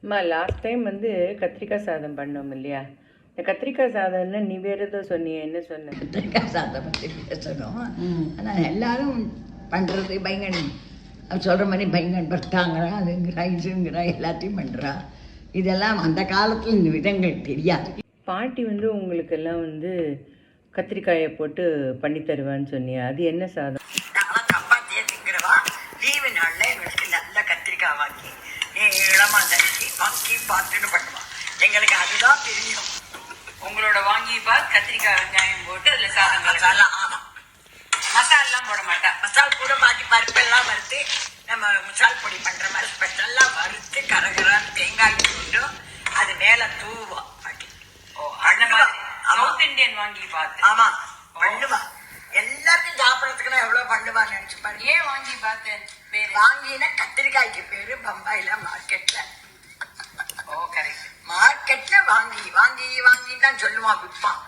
அம்மா last time வந்து கத்திரிக்காய் சாதம் பண்ணோம் இல்லையா? இந்த கத்திரிக்காய் சாதம்னா நீ வேறு ஏதோ சொன்னிய, என்ன சொன்ன? கத்திரிக்காய் சாதம் பற்றி பேசணும். ஆனால் எல்லாரும் பண்ணுறது பைங்கன் சொல்கிற மாதிரி பைங்கன் பர்த்தாங்கிறா, அதுங்கிறா, இதுங்கிறா, எல்லாத்தையும் பண்ணுறா. இதெல்லாம் அந்த காலத்தில் இந்த விதங்கள் தெரியாது. பாட்டி வந்து உங்களுக்கெல்லாம் வந்து கத்திரிக்காயை போட்டு பண்ணி தருவான்னு சொன்னியா? அது என்ன சாதம்? நாங்களாம் சப்பாத்தியை திங்கிறவா. லீவு நாளில் எங்களுக்கு நல்ல கத்திரிக்காய் வாங்கி நீளமாக நறுக்கி வாங்கி பார்த்துன்னு பண்ணுவான். எங்களுக்கு அதுதான் தெரியும். உங்களோட வாங்கி பாத் கத்திரிக்காய் வெங்காயம் போட்டு அதில் சாதம் மசாலா. ஆமாம், மசாலெல்லாம் போட மாட்டா. மசால் கூட மாட்டி பருப்பெல்லாம் வறுத்து நம்ம மசால் பொடி பண்ணுற மாதிரி ஸ்பெஷலாக வறுத்து கரகரான்னு தேங்காய் போட்டு அது மேலே தூவா பாட்டி. ஓ, அந்த மாதிரி சவுத் இந்தியன் வாங்கி பார்த்து. ஆமாம், பண்ணுவா. எல்லாத்தையும் சாப்பிட்றதுக்குன்னா எவ்வளோ பண்ணுவான்னு நினச்சி பாருங்க. ஏன் வாங்கி பார்த்தேன் பேரு? வாங்கினா கத்திரிக்காய்க்கு பேரு பம்பாயில மார்க்கெட்ல. ஓ, கரெக்ட். மார்க்கெட்ல வாங்கி வாங்கி வாங்கி தான் சொல்லுவான், விற்பான்.